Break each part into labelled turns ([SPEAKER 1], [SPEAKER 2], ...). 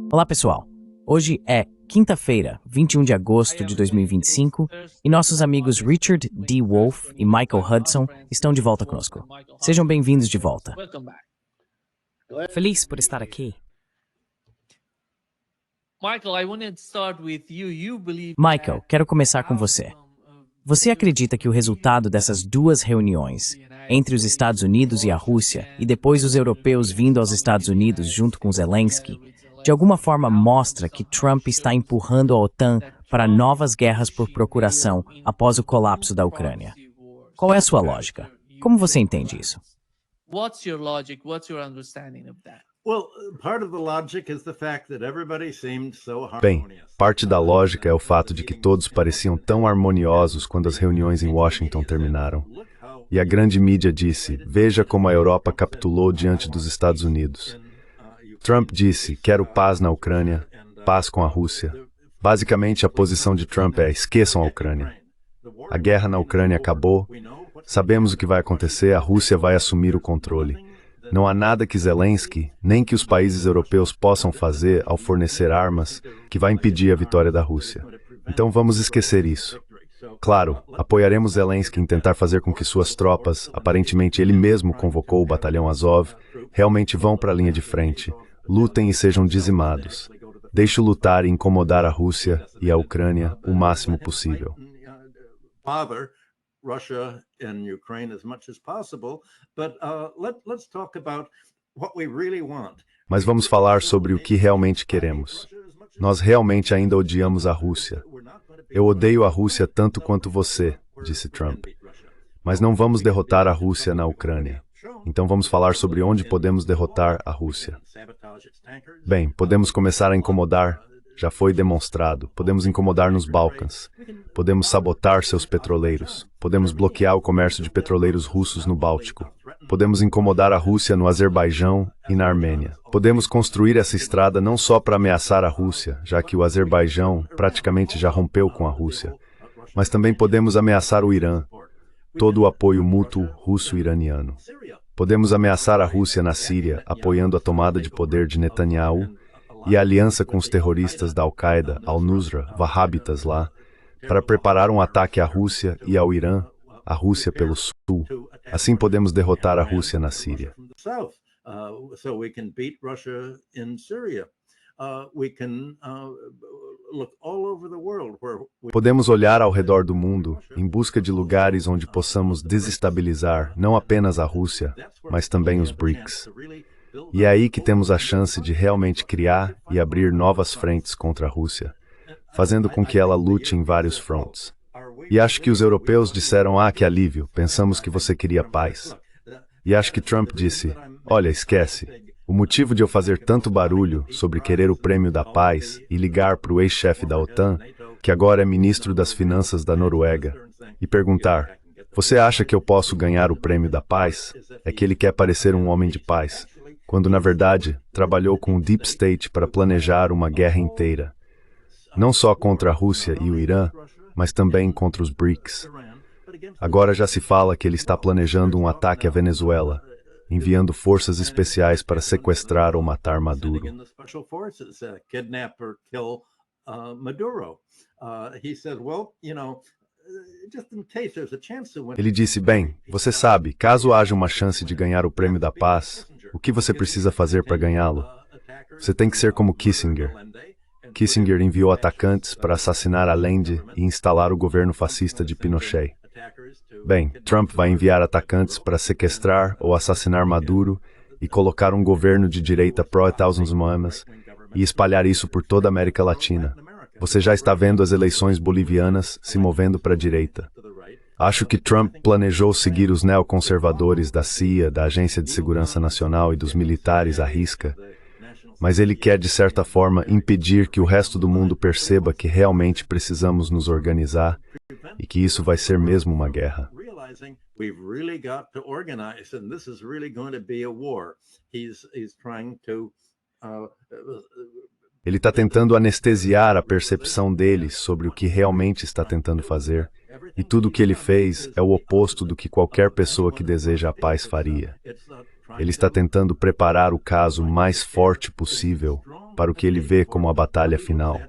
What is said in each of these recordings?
[SPEAKER 1] Olá, pessoal. Hoje é quinta-feira, 21 de agosto de 2025, e nossos amigos Richard D. Wolff e Michael Hudson estão de volta conosco. Sejam bem-vindos de volta.
[SPEAKER 2] Feliz por estar aqui.
[SPEAKER 1] Michael, quero começar com você. Você acredita que o resultado dessas duas reuniões, entre os Estados Unidos e a Rússia, e depois os europeus vindo aos Estados Unidos junto com Zelensky, de alguma forma mostra que Trump está empurrando a OTAN para novas guerras por procuração após o colapso da Ucrânia? Qual é a sua lógica? Como você entende isso?
[SPEAKER 3] Bem, parte da lógica é o fato de que todos pareciam tão harmoniosos quando as reuniões em Washington terminaram. E a grande mídia disse: veja como a Europa capitulou diante dos Estados Unidos. Trump disse: quero paz na Ucrânia, paz com a Rússia. Basicamente, a posição de Trump é: esqueçam a Ucrânia. A guerra na Ucrânia acabou, sabemos o que vai acontecer, a Rússia vai assumir o controle. Não há nada que Zelensky, nem que os países europeus possam fazer ao fornecer armas que vai impedir a vitória da Rússia. Então vamos esquecer isso. Claro, apoiaremos Zelensky em tentar fazer com que suas tropas, aparentemente ele mesmo convocou o batalhão Azov, realmente vão para a linha de frente, lutem e sejam dizimados. Deixe-o lutar e incomodar a Rússia e a Ucrânia o máximo possível.
[SPEAKER 4] Russia and Ukraine as much as possible, but let's talk about what we really want.
[SPEAKER 3] Mas vamos falar sobre o que realmente queremos. Nós realmente ainda odiamos a Rússia. Eu odeio a Rússia tanto quanto você, disse Trump. Mas não vamos derrotar a Rússia na Ucrânia. Então vamos falar sobre onde podemos derrotar a Rússia. Bem, podemos começar a incomodar. Já foi demonstrado. Podemos incomodar nos Balcãs. Podemos sabotar seus petroleiros. Podemos bloquear o comércio de petroleiros russos no Báltico. Podemos incomodar a Rússia no Azerbaijão e na Armênia. Podemos construir essa estrada não só para ameaçar a Rússia, já que o Azerbaijão praticamente já rompeu com a Rússia, mas também podemos ameaçar o Irã, todo o apoio mútuo russo-iraniano. Podemos ameaçar a Rússia na Síria, apoiando a tomada de poder de Netanyahu, e a aliança com os terroristas da Al-Qaeda, Al-Nusra, Wahhabitas lá, para preparar um ataque à Rússia e ao Irã, a Rússia pelo sul. Assim podemos derrotar a Rússia na Síria. Podemos olhar ao redor do mundo em busca de lugares onde possamos desestabilizar não apenas a Rússia, mas também os BRICS. E é aí que temos a chance de realmente criar e abrir novas frentes contra a Rússia, fazendo com que ela lute em vários fronts. E acho que os europeus disseram: que alívio, pensamos que você queria paz. E acho que Trump disse: olha, esquece. O motivo de eu fazer tanto barulho sobre querer o prêmio da paz e ligar para o ex-chefe da OTAN, que agora é ministro das Finanças da Noruega, e perguntar: você acha que eu posso ganhar o prêmio da paz? É que ele quer parecer um homem de paz, quando na verdade trabalhou com o Deep State para planejar uma guerra inteira. Não só contra a Rússia e o Irã, mas também contra os BRICS. Agora já se fala que ele está planejando um ataque à Venezuela, enviando forças especiais para sequestrar ou matar Maduro. Ele disse: bem, você sabe, caso haja uma chance de ganhar o prêmio da paz, o que você precisa fazer para ganhá-lo? Você tem que ser como Kissinger. Kissinger enviou atacantes para assassinar Allende e instalar o governo fascista de Pinochet. Bem, Trump vai enviar atacantes para sequestrar ou assassinar Maduro e colocar um governo de direita pró-Estados Unidos e espalhar isso por toda a América Latina. Você já está vendo as eleições bolivianas se movendo para a direita. Acho que Trump planejou seguir os neoconservadores da CIA, da Agência de Segurança Nacional e dos militares à risca, mas ele quer, de certa forma, impedir que o resto do mundo perceba que realmente precisamos nos organizar e que isso vai ser mesmo uma guerra. Ele está tentando anestesiar a percepção deles sobre o que realmente está tentando fazer, e tudo o que ele fez é o oposto do que qualquer pessoa que deseja a paz faria. Ele está tentando preparar o caso mais forte possível para o que ele vê como a batalha final.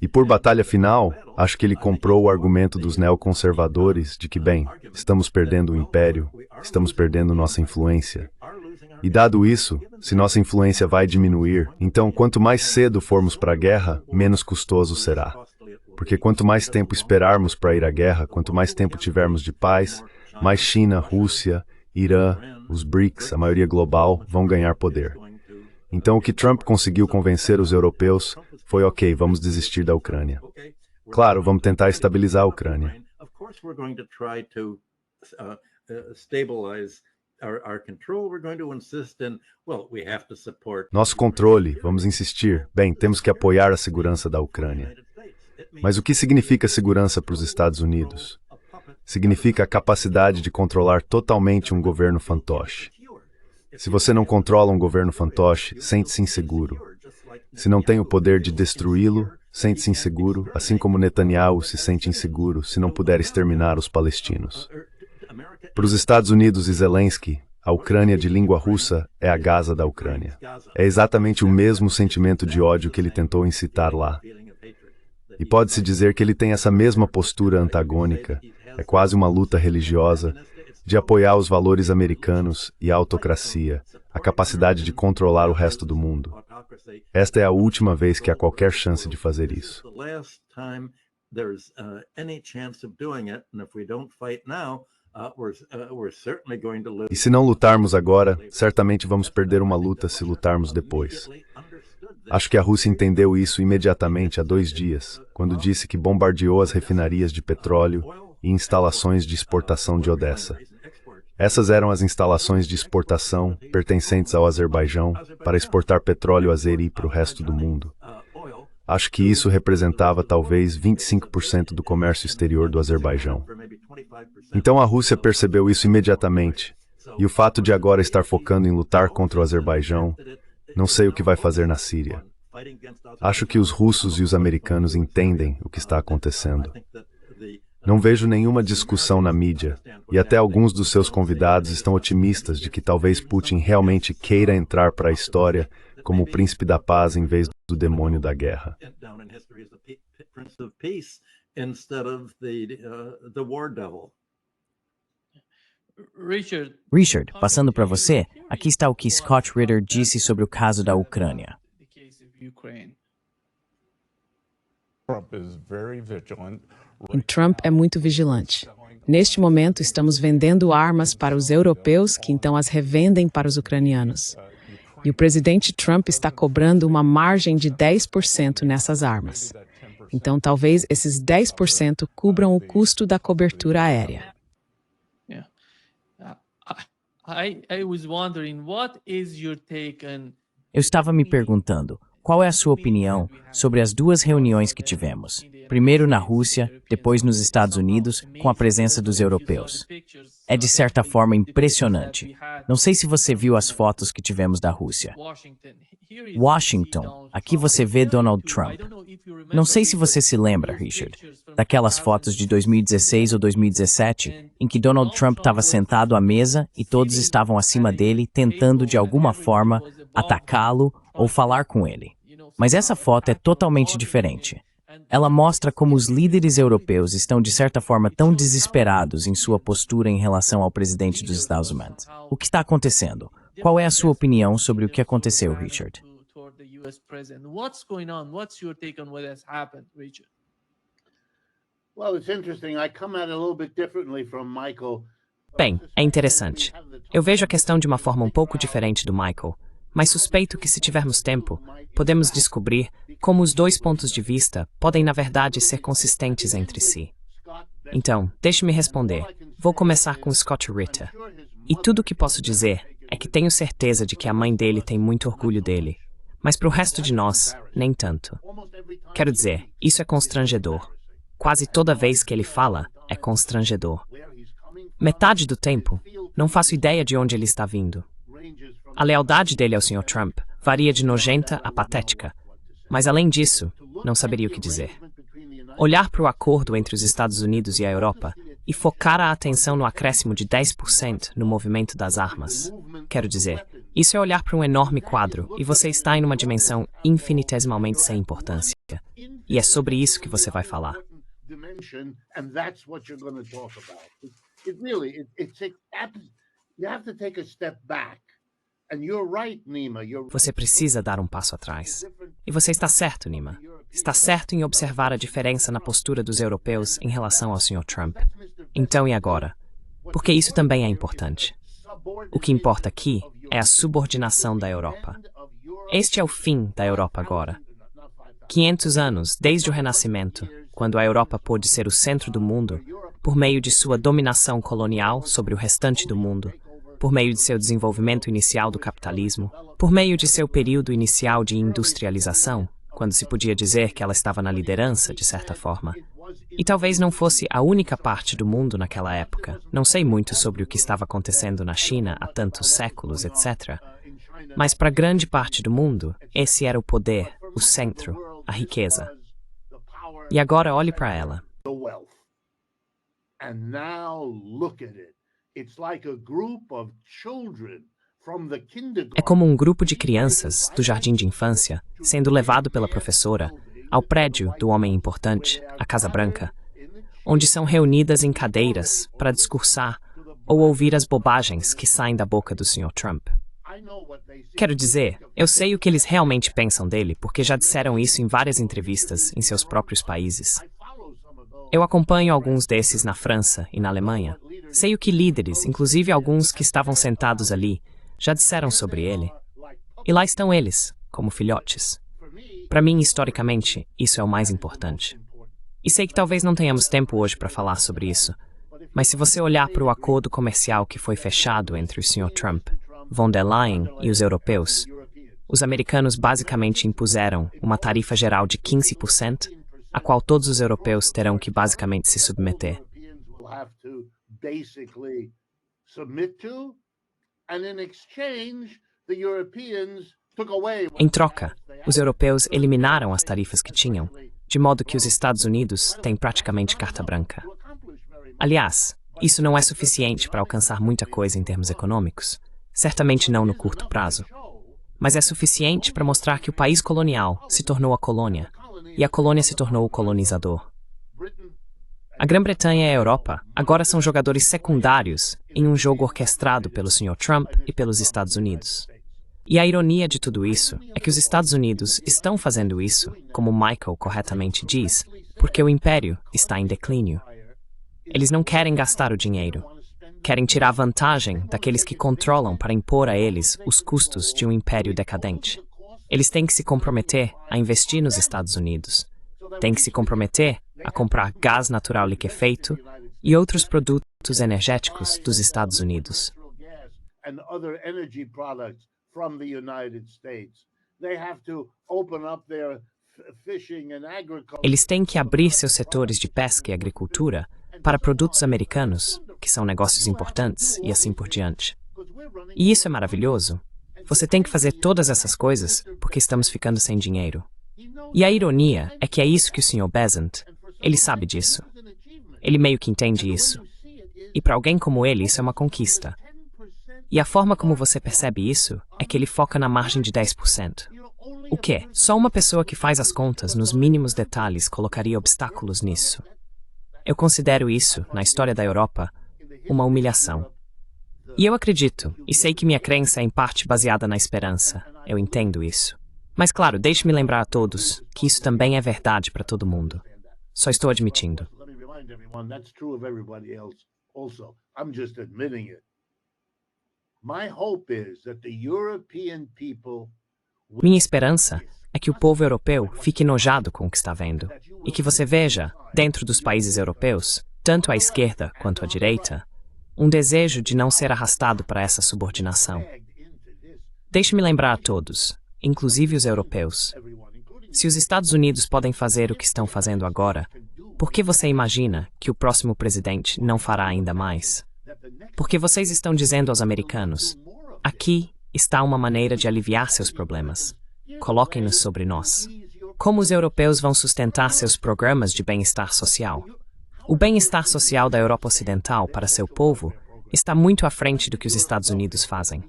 [SPEAKER 3] E por batalha final, acho que ele comprou o argumento dos neoconservadores de que, bem, estamos perdendo o império, estamos perdendo nossa influência. E dado isso, se nossa influência vai diminuir, então quanto mais cedo formos para a guerra, menos custoso será. Porque quanto mais tempo esperarmos para ir à guerra, quanto mais tempo tivermos de paz, mais China, Rússia, Irã, os BRICS, a maioria global, vão ganhar poder. Então o que Trump conseguiu convencer os europeus foi ok, vamos desistir da Ucrânia. Claro, vamos tentar estabilizar a Ucrânia. Nosso controle, vamos insistir. Bem, temos que apoiar a segurança da Ucrânia. Mas o que significa segurança para os Estados Unidos? Significa a capacidade de controlar totalmente um governo fantoche. Se você não controla um governo fantoche, sente-se inseguro. Se não tem o poder de destruí-lo, sente-se inseguro, assim como Netanyahu se sente inseguro se não puder exterminar os palestinos. Para os Estados Unidos e Zelensky, a Ucrânia de língua russa é a Gaza da Ucrânia. É exatamente o mesmo sentimento de ódio que ele tentou incitar lá. E pode-se dizer que ele tem essa mesma postura antagônica, é quase uma luta religiosa, de apoiar os valores americanos e a autocracia, a capacidade de controlar o resto do mundo. Esta é a última vez que há qualquer chance de fazer isso. E se não lutarmos agora, certamente vamos perder uma luta se lutarmos depois. Acho que a Rússia entendeu isso imediatamente há 2 dias, quando disse que bombardeou as refinarias de petróleo e instalações de exportação de Odessa. Essas eram as instalações de exportação pertencentes ao Azerbaijão para exportar petróleo azeri para o resto do mundo. Acho que isso representava talvez 25% do comércio exterior do Azerbaijão. Então a Rússia percebeu isso imediatamente, e o fato de agora estar focando em lutar contra o Azerbaijão, não sei o que vai fazer na Síria. Acho que os russos e os americanos entendem o que está acontecendo. Não vejo nenhuma discussão na mídia, e até alguns dos seus convidados estão otimistas de que talvez Putin realmente queira entrar para a história como o príncipe da paz em vez do demônio da guerra.
[SPEAKER 1] Richard, passando para você, aqui está o que Scott Ritter disse sobre o caso da Ucrânia.
[SPEAKER 2] Trump é muito vigilante. Neste momento, estamos vendendo armas para os europeus, que então as revendem para os ucranianos. E o presidente Trump está cobrando uma margem de 10% nessas armas. Então, talvez esses 10% cubram o custo da cobertura aérea.
[SPEAKER 1] Eu estava me perguntando, qual é a sua opinião sobre as 2 reuniões que tivemos? Primeiro na Rússia, depois nos Estados Unidos, com a presença dos europeus. É de certa forma impressionante. Não sei se você viu as fotos que tivemos da Rússia. Washington, aqui você vê Donald Trump. Não sei se você se lembra, Richard, daquelas fotos de 2016 ou 2017, em que Donald Trump estava sentado à mesa e todos estavam acima dele, tentando de alguma forma atacá-lo ou falar com ele. Mas essa foto é totalmente diferente. Ela mostra como os líderes europeus estão, de certa forma, tão desesperados em sua postura em relação ao presidente dos Estados Unidos. O que está acontecendo? Qual é a sua opinião sobre o que aconteceu, Richard?
[SPEAKER 2] Bem, é interessante. Eu vejo a questão de uma forma um pouco diferente do Michael, mas suspeito que, se tivermos tempo, podemos descobrir como os 2 pontos de vista podem, na verdade, ser consistentes entre si. Então, deixe-me responder. Vou começar com Scott Ritter. E tudo o que posso dizer é que tenho certeza de que a mãe dele tem muito orgulho dele, mas para o resto de nós, nem tanto. Quero dizer, isso é constrangedor. Quase toda vez que ele fala, é constrangedor. Metade do tempo, não faço ideia de onde ele está vindo. A lealdade dele ao Sr. Trump varia de nojenta a patética, mas além disso, não saberia o que dizer. Olhar para o acordo entre os Estados Unidos e a Europa e focar a atenção no acréscimo de 10% no movimento das armas. Quero dizer, Isso é olhar para um enorme quadro e você está em uma dimensão infinitesimalmente sem importância. E é sobre isso que você vai falar. Você precisa dar um passo atrás. E você está certo, Nima. Está certo em observar a diferença na postura dos europeus em relação ao Sr. Trump. Então, e agora? Porque isso também é importante. O que importa aqui é a subordinação da Europa. Este é o fim da Europa agora. 500 anos desde o Renascimento, quando a Europa pôde ser o centro do mundo, por meio de sua dominação colonial sobre o restante do mundo, por meio de seu desenvolvimento inicial do capitalismo, por meio de seu período inicial de industrialização, quando se podia dizer que ela estava na liderança, de certa forma. E talvez não fosse a única parte do mundo naquela época. Não sei muito sobre o que estava acontecendo na China há tantos séculos, etc. Mas para grande parte do mundo, esse era o poder, o centro, a riqueza. E agora olhe para ela. É como um grupo de crianças do jardim de infância sendo levado pela professora ao prédio do homem importante, a Casa Branca, onde são reunidas em cadeiras para discursar ou ouvir as bobagens que saem da boca do Sr. Trump. Quero dizer, eu sei o que eles realmente pensam dele, porque já disseram isso em várias entrevistas em seus próprios países. Eu acompanho alguns desses na França e na Alemanha. Sei o que líderes, inclusive alguns que estavam sentados ali, já disseram sobre ele. E lá estão eles, como filhotes. Para mim, historicamente, isso é o mais importante. E sei que talvez não tenhamos tempo hoje para falar sobre isso, mas se você olhar para o acordo comercial que foi fechado entre o Sr. Trump, von der Leyen e os europeus, os americanos basicamente impuseram uma tarifa geral de 15%, a qual todos os europeus terão que basicamente se submeter. Em troca, os europeus eliminaram as tarifas que tinham, de modo que os Estados Unidos têm praticamente carta branca. Aliás, isso não é suficiente para alcançar muita coisa em termos econômicos, certamente não no curto prazo, mas é suficiente para mostrar que o país colonial se tornou a colônia, e a colônia se tornou o colonizador. A Grã-Bretanha e a Europa agora são jogadores secundários em um jogo orquestrado pelo Sr. Trump e pelos Estados Unidos. E a ironia de tudo isso é que os Estados Unidos estão fazendo isso, como Michael corretamente diz, porque o império está em declínio. Eles não querem gastar o dinheiro. Querem tirar vantagem daqueles que controlam para impor a eles os custos de um império decadente. Eles têm que se comprometer a investir nos Estados Unidos. Têm que se comprometer a comprar gás natural liquefeito e outros produtos energéticos dos Estados Unidos. Eles têm que abrir seus setores de pesca e agricultura para produtos americanos, que são negócios importantes, e assim por diante. E isso é maravilhoso. Você tem que fazer todas essas coisas porque estamos ficando sem dinheiro. E a ironia é que é isso que o Sr. Bessent, ele sabe disso. Ele meio que entende isso. E para alguém como ele, isso é uma conquista. E a forma como você percebe isso é que ele foca na margem de 10%. O quê? Só uma pessoa que faz as contas nos mínimos detalhes colocaria obstáculos nisso. Eu considero isso, na história da Europa, uma humilhação. E eu acredito, e sei que minha crença é em parte baseada na esperança. Eu entendo isso. Mas claro, deixe-me lembrar a todos que isso também é verdade para todo mundo. Só estou admitindo. Minha esperança é que o povo europeu fique enojado com o que está vendo e que você veja, dentro dos países europeus, tanto à esquerda quanto à direita, um desejo de não ser arrastado para essa subordinação. Deixe-me lembrar a todos, inclusive os europeus, se os Estados Unidos podem fazer o que estão fazendo agora, por que você imagina que o próximo presidente não fará ainda mais? Porque vocês estão dizendo aos americanos, aqui está uma maneira de aliviar seus problemas. Coloquem-nos sobre nós. Como os europeus vão sustentar seus programas de bem-estar social? O bem-estar social da Europa Ocidental para seu povo está muito à frente do que os Estados Unidos fazem.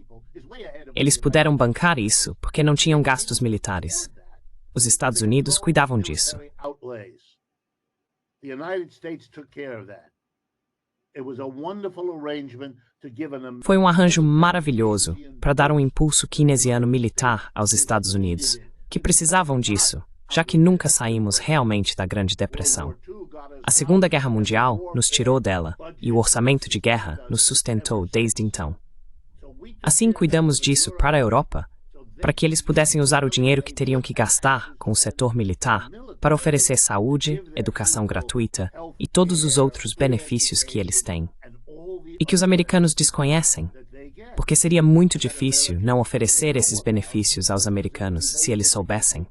[SPEAKER 2] Eles puderam bancar isso porque não tinham gastos militares. Os Estados Unidos cuidavam disso. Foi um arranjo maravilhoso para dar um impulso keynesiano militar aos Estados Unidos, que precisavam disso, já que nunca saímos realmente da Grande Depressão. A Segunda Guerra Mundial nos tirou dela, e o orçamento de guerra nos sustentou desde então. Assim, cuidamos disso para a Europa, para que eles pudessem usar o dinheiro que teriam que gastar com o setor militar para oferecer saúde, educação gratuita e todos os outros benefícios que eles têm. E que os americanos desconhecem, porque seria muito difícil não oferecer esses benefícios aos americanos se eles soubessem.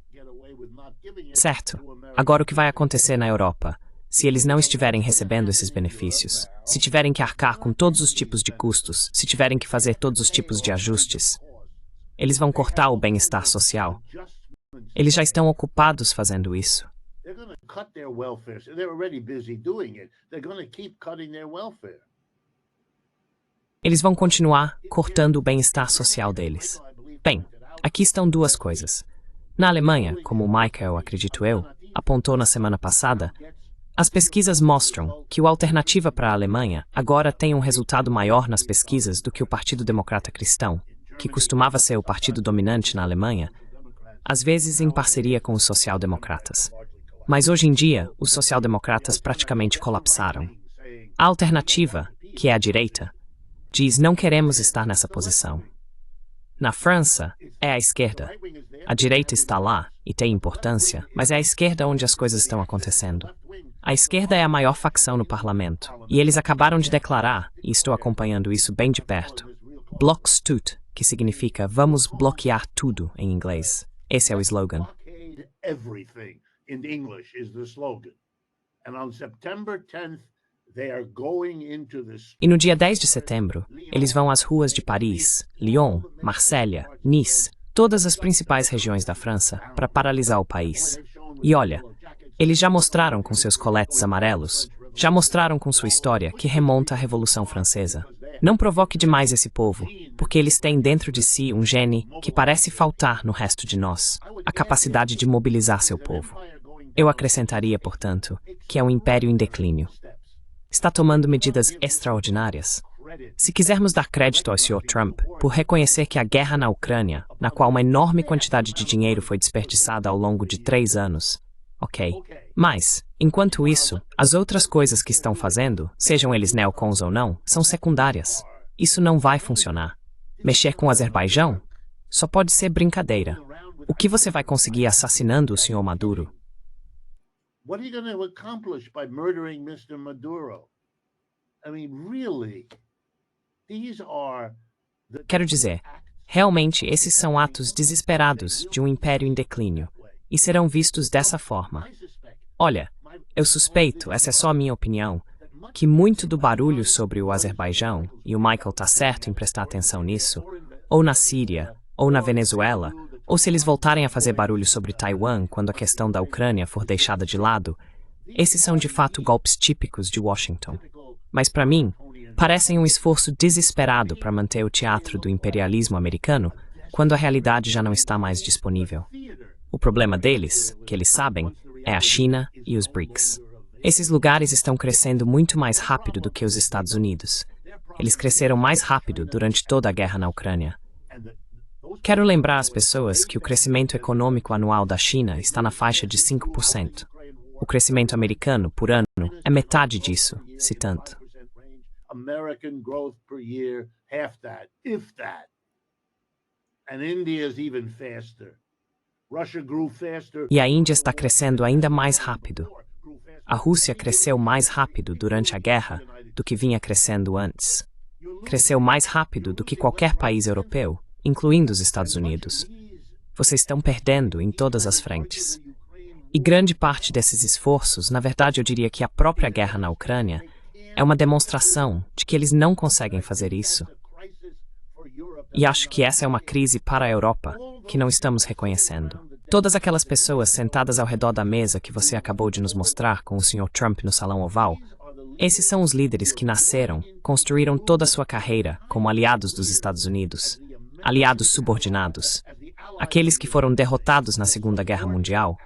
[SPEAKER 2] Certo. Agora o que vai acontecer na Europa, se eles não estiverem recebendo esses benefícios, se tiverem que arcar com todos os tipos de custos, se tiverem que fazer todos os tipos de ajustes, eles vão cortar o bem-estar social. Eles já estão ocupados fazendo isso. Eles vão continuar cortando o bem-estar social deles. Bem, aqui estão duas coisas. Na Alemanha, como o Michael, acredito eu, apontou na semana passada, as pesquisas mostram que a alternativa para a Alemanha agora tem um resultado maior nas pesquisas do que o Partido Democrata Cristão, que costumava ser o partido dominante na Alemanha, às vezes em parceria com os social-democratas. Mas hoje em dia, os social-democratas praticamente colapsaram. A alternativa, que é a direita, diz não queremos estar nessa posição. Na França, é a esquerda. A direita está lá e tem importância, mas é a esquerda onde as coisas estão acontecendo. A esquerda é a maior facção no parlamento, e eles acabaram de declarar, e estou acompanhando isso bem de perto, Blockstut, que significa vamos bloquear tudo em inglês. Esse é o slogan. E no dia 10 de setembro, eles vão às ruas de Paris, Lyon, Marselha, Nice, todas as principais regiões da França, para paralisar o país. E olha, eles já mostraram com seus coletes amarelos, já mostraram com sua história que remonta à Revolução Francesa. Não provoque demais esse povo, porque eles têm dentro de si um gene que parece faltar no resto de nós, a capacidade de mobilizar seu povo. Eu acrescentaria, portanto, que é um império em declínio. Está tomando medidas extraordinárias. Se quisermos dar crédito ao Sr. Trump por reconhecer que a guerra na Ucrânia, na qual uma enorme quantidade de dinheiro foi desperdiçada ao longo de 3 anos, ok. Mas, enquanto isso, as outras coisas que estão fazendo, sejam eles neocons ou não, são secundárias. Isso não vai funcionar. Mexer com o Azerbaijão? Só pode ser brincadeira. O que você vai conseguir assassinando o Sr. Maduro?
[SPEAKER 5] What are you going to accomplish by murdering Mr. Maduro? I mean, really, these are the...
[SPEAKER 2] Quero dizer, realmente esses são atos desesperados de um império em declínio, e serão vistos dessa forma. Olha, eu suspeito, essa é só a minha opinião, que muito do barulho sobre o Azerbaijão, e o Michael está certo em prestar atenção nisso, ou na Síria, ou na Venezuela, ou se eles voltarem a fazer barulho sobre Taiwan quando a questão da Ucrânia for deixada de lado, esses são de fato golpes típicos de Washington. Mas para mim, parecem um esforço desesperado para manter o teatro do imperialismo americano quando a realidade já não está mais disponível. O problema deles, que eles sabem, é a China e os BRICS. Esses lugares estão crescendo muito mais rápido do que os Estados Unidos. Eles cresceram mais rápido durante toda a guerra na Ucrânia. Quero lembrar às pessoas que o crescimento econômico anual da China está na faixa de 5%. O crescimento americano, por ano, é metade disso, se tanto.
[SPEAKER 5] American growth per year, half that, if that. And India is even faster. Russia grew faster.
[SPEAKER 2] E a Índia está crescendo ainda mais rápido. A Rússia cresceu mais rápido durante a guerra do que vinha crescendo antes. Cresceu mais rápido do que qualquer país europeu, incluindo os Estados Unidos. Vocês estão perdendo em todas as frentes. E grande parte desses esforços, na verdade eu diria que a própria guerra na Ucrânia, é uma demonstração de que eles não conseguem fazer isso. E acho que essa é uma crise para a Europa, que não estamos reconhecendo. Todas aquelas pessoas sentadas ao redor da mesa que você acabou de nos mostrar com o Sr. Trump no Salão Oval, esses são os líderes que nasceram, construíram toda a sua carreira como aliados dos Estados Unidos. aliados subordinados, aqueles que foram derrotados na Segunda Guerra Mundial,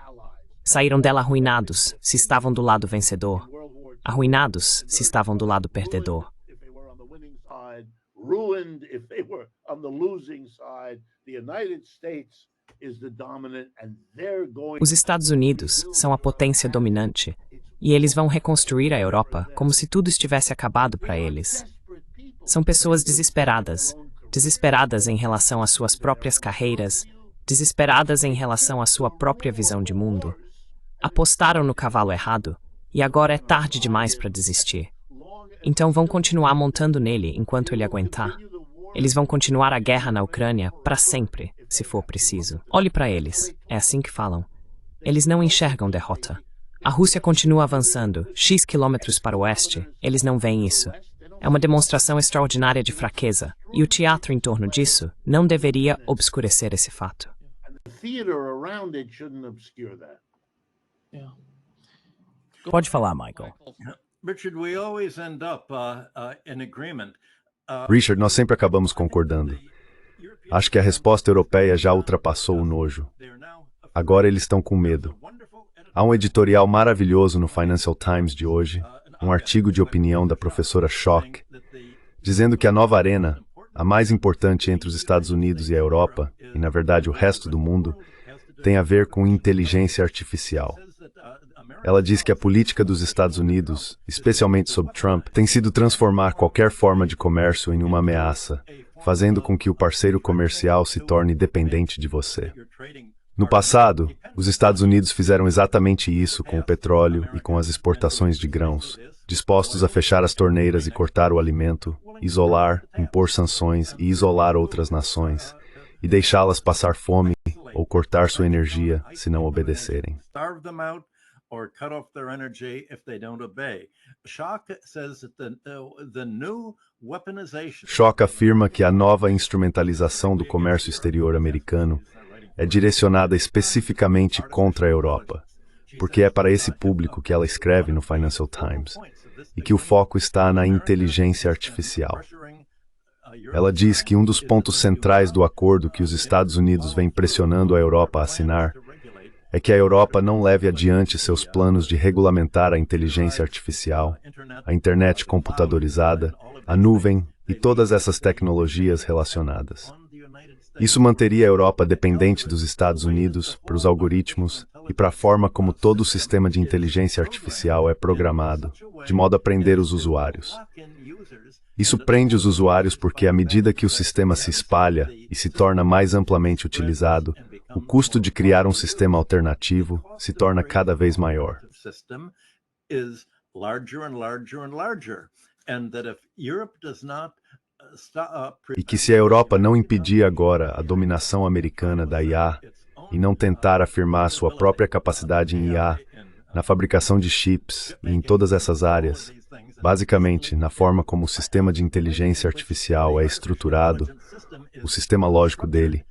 [SPEAKER 2] saíram dela arruinados se estavam do lado vencedor, arruinados se estavam do lado perdedor.
[SPEAKER 5] Ruined if they were on the losing side. The United States is the dominant and they're going.
[SPEAKER 2] Os Estados Unidos são a potência dominante e eles vão reconstruir a Europa como se tudo estivesse acabado para eles. São pessoas desesperadas, desesperadas em relação às suas próprias carreiras, desesperadas em relação à sua própria visão de mundo. Apostaram no cavalo errado e agora é tarde demais para desistir. Então vão continuar montando nele enquanto ele aguentar. Eles vão continuar a guerra na Ucrânia para sempre, se for preciso. Olhe para eles, é assim que falam. Eles não enxergam derrota. A Rússia continua avançando, X quilômetros para o oeste, eles não veem isso. É uma demonstração extraordinária de fraqueza, e o teatro em torno disso não deveria obscurecer esse fato.
[SPEAKER 1] Pode falar, Michael.
[SPEAKER 4] Richard, we always end up in agreement.
[SPEAKER 3] Richard, nós sempre acabamos concordando. Acho que a resposta europeia já ultrapassou o nojo. Agora eles estão com medo. Há um editorial maravilhoso no Financial Times de hoje, um artigo de opinião da professora Schock, dizendo que a nova arena, a mais importante entre os Estados Unidos e a Europa, e na verdade o resto do mundo, tem a ver com inteligência artificial. Ela diz que a política dos Estados Unidos, especialmente sob Trump, tem sido transformar qualquer forma de comércio em uma ameaça, fazendo com que o parceiro comercial se torne dependente de você. No passado, os Estados Unidos fizeram exatamente isso com o petróleo e com as exportações de grãos, dispostos a fechar as torneiras e cortar o alimento, isolar, impor sanções e isolar outras nações, e deixá-las passar fome ou cortar sua energia se não obedecerem.
[SPEAKER 4] Or cut off their energy if they don't obey. Schock says that the new weaponization.
[SPEAKER 3] Schock afirma que a nova instrumentalização do comércio exterior americano é direcionada especificamente contra a Europa, porque é para esse público que ela escreve no Financial Times, e que o foco está na inteligência artificial. Ela diz que um dos pontos centrais do acordo que os Estados Unidos vem pressionando a Europa a assinar é que a Europa não leve adiante seus planos de regulamentar a inteligência artificial, a internet computadorizada, a nuvem e todas essas tecnologias relacionadas. Isso manteria a Europa dependente dos Estados Unidos para os algoritmos e para a forma como todo o sistema de inteligência artificial é programado, de modo a prender os usuários. Isso prende os usuários porque, à medida que o sistema se espalha e se torna mais amplamente utilizado, o custo de criar um sistema alternativo se torna cada vez maior. E que se a Europa não impedir agora a dominação americana da IA e não tentar afirmar sua própria capacidade em IA, na fabricação de chips e em todas essas áreas, basicamente na forma como o sistema de inteligência artificial é estruturado, o sistema lógico dele,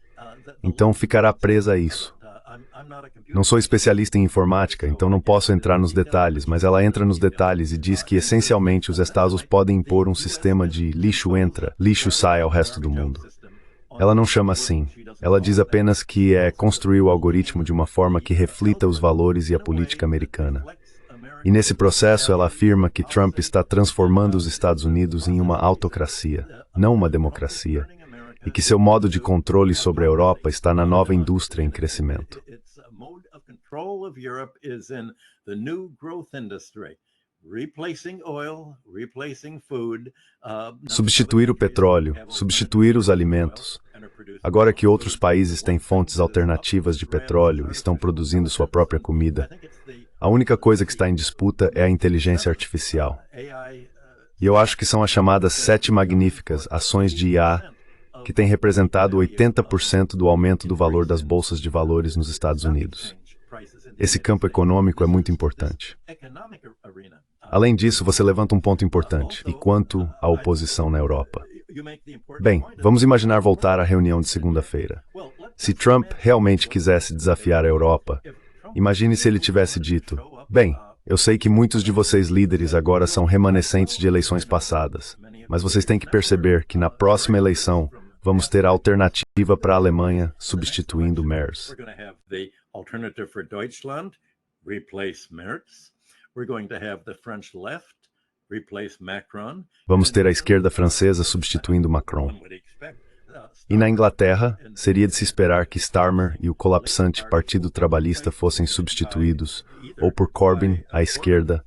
[SPEAKER 3] então ficará presa a isso. Não sou especialista em informática, então não posso entrar nos detalhes, mas ela entra nos detalhes e diz que essencialmente os Estados podem impor um sistema de lixo entra, lixo sai ao resto do mundo. Ela não chama assim. Ela diz apenas que é construir o algoritmo de uma forma que reflita os valores e a política americana. E nesse processo ela afirma que Trump está transformando os Estados Unidos em uma autocracia, não uma democracia, e que seu modo de controle sobre a Europa está na nova indústria em crescimento. Substituir o petróleo, substituir os alimentos. Agora que outros países têm fontes alternativas de petróleo e estão produzindo sua própria comida, a única coisa que está em disputa é a inteligência artificial. E eu acho que são as chamadas 7 magníficas ações de IA que têm representado 80% do aumento do valor das bolsas de valores nos Estados Unidos. Esse campo econômico é muito importante. Além disso, você levanta um ponto importante. E quanto à oposição na Europa? Bem, vamos imaginar voltar à reunião de segunda-feira. Se Trump realmente quisesse desafiar a Europa, imagine se ele tivesse dito: bem, eu sei que muitos de vocês líderes agora são remanescentes de eleições passadas, mas vocês têm que perceber que na próxima eleição Vamos ter a alternativa para a Alemanha, substituindo Merz.
[SPEAKER 4] We're going to have the alternative for Deutschland, replace Merz. We're going to have the French left, replace Macron.
[SPEAKER 3] Vamos ter a esquerda francesa substituindo Macron.
[SPEAKER 4] One would expect,
[SPEAKER 3] E na Inglaterra, seria de se esperar que Starmer e o colapsante Partido Trabalhista fossem substituídos ou por Corbyn, à esquerda,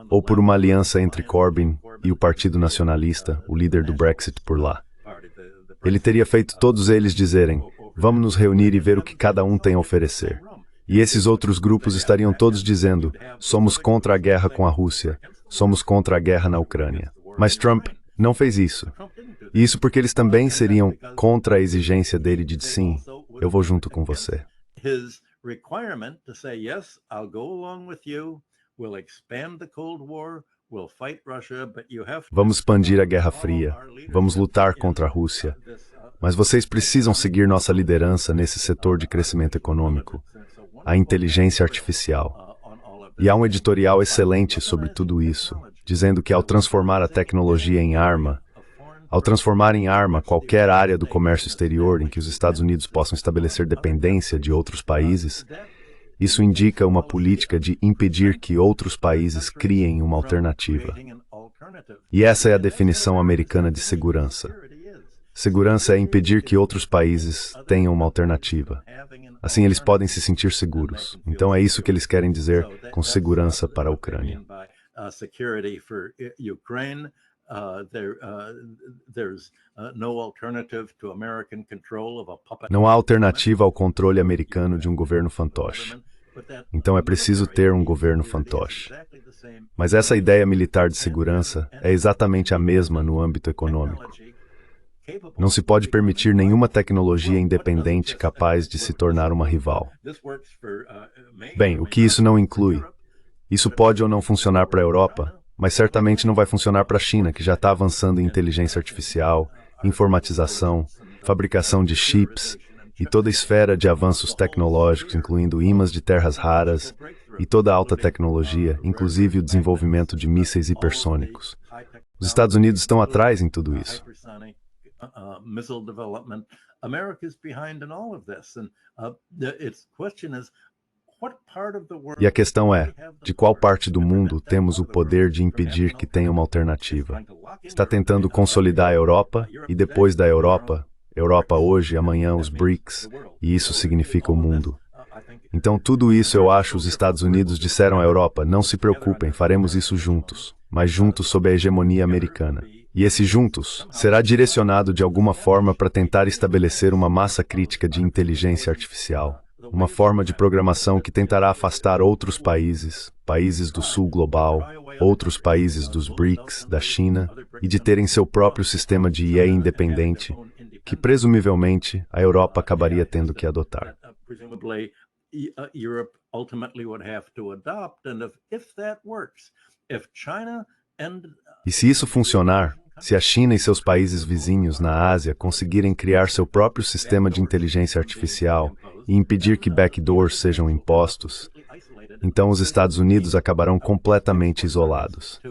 [SPEAKER 3] ou por uma aliança entre Corbyn e o Partido Nacionalista, o líder do Brexit, por lá. Ele teria feito todos eles dizerem: vamos nos reunir e ver o que cada um tem a oferecer. E esses outros grupos estariam todos dizendo: somos contra a guerra com a Rússia, somos contra a guerra na Ucrânia. Mas Trump não fez isso. E isso porque eles também seriam contra a exigência dele de sim, eu vou junto com você.
[SPEAKER 4] his requirement to say, yes, I'll go along with you, we'll expand the Cold War, we'll fight Russia, but you have to...
[SPEAKER 3] Vamos expandir a Guerra Fria, vamos lutar contra a Rússia, mas vocês precisam seguir nossa liderança nesse setor de crescimento econômico, a inteligência artificial. E há um editorial excelente sobre tudo isso, dizendo que ao transformar a tecnologia em arma, ao transformar em arma qualquer área do comércio exterior em que os Estados Unidos possam estabelecer dependência de outros países, isso indica uma política de impedir que outros países criem uma alternativa. E essa é a definição americana de segurança. Segurança é impedir que outros países tenham uma alternativa. Assim eles podem se sentir seguros. Então é isso que eles querem dizer com segurança para a Ucrânia. Não há alternativa ao controle americano de um governo fantoche. Então é preciso ter um governo fantoche. Mas essa ideia militar de segurança é exatamente a mesma no âmbito econômico. Não se pode permitir nenhuma tecnologia independente capaz de se tornar uma rival. Bem, o que isso não inclui? Isso pode ou não funcionar para a Europa, mas certamente não vai funcionar para a China, que já está avançando em inteligência artificial, informatização, fabricação de chips e toda a esfera de avanços tecnológicos, incluindo ímãs de terras raras e toda a alta tecnologia, inclusive o desenvolvimento de mísseis hipersônicos. Os Estados Unidos estão atrás em tudo isso.
[SPEAKER 4] Missile development. America is behind in all of this, and its question is, what part of the world...
[SPEAKER 3] E a questão é, de qual parte do mundo temos o poder de impedir que tenha uma alternativa? Está tentando consolidar a Europa, e depois da Europa hoje, amanhã os BRICS, e isso significa o mundo. Então tudo isso eu acho os Estados Unidos disseram à Europa: não se preocupem, faremos isso juntos, mas juntos sob a hegemonia americana. E esse juntos será direcionado de alguma forma para tentar estabelecer uma massa crítica de inteligência artificial, uma forma de programação que tentará afastar outros países, países do sul global, outros países dos BRICS, da China, e de terem seu próprio sistema de IA independente, que presumivelmente a Europa acabaria tendo que adotar.
[SPEAKER 4] Europe ultimately would have to adopt, and if that works, if China and
[SPEAKER 3] E se isso funcionar, se a China e seus países vizinhos na Ásia conseguirem criar seu próprio sistema de inteligência artificial e impedir que backdoors sejam impostos, então os Estados Unidos acabarão completamente isolados.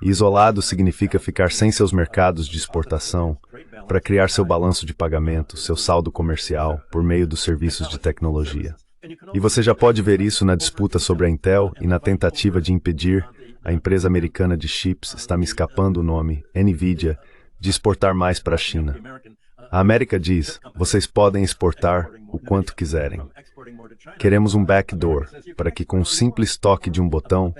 [SPEAKER 3] E isolado significa ficar sem seus mercados de exportação para criar seu balanço de pagamento, seu saldo comercial, por meio dos serviços de tecnologia. E você já pode ver isso na disputa sobre a Intel e na tentativa de impedir a empresa americana de chips, está me escapando o nome, NVIDIA, de exportar mais para a China. A América diz: vocês podem exportar o quanto quiserem. Queremos um backdoor, para que com um simples toque de um botão,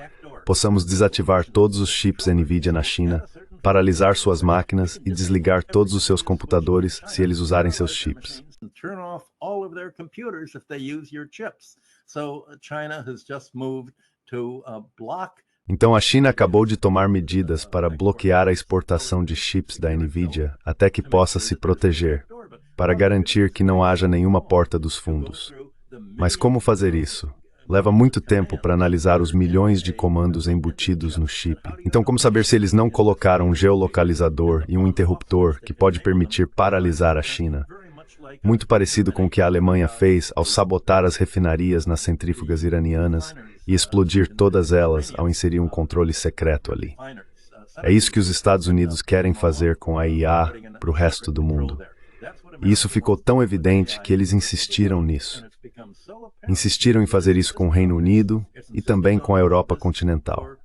[SPEAKER 3] possamos desativar todos os chips NVIDIA na China, paralisar suas máquinas e desligar todos os seus computadores se eles usarem seus chips. Então a China acabou de tomar medidas para bloquear a exportação de chips da NVIDIA até que possa se proteger, para garantir que não haja nenhuma porta dos fundos. Mas como fazer isso? Leva muito tempo para analisar os milhões de comandos embutidos no chip. Então como saber se eles não colocaram um geolocalizador e um interruptor que pode permitir paralisar a China? Muito parecido com o que a Alemanha fez ao sabotar as refinarias nas centrífugas iranianas e explodir todas elas ao inserir um controle secreto ali. É isso que os Estados Unidos querem fazer com a IA para o resto do mundo. E isso ficou tão evidente que eles insistiram nisso. Insistiram em fazer isso com o Reino Unido e também com a Europa continental.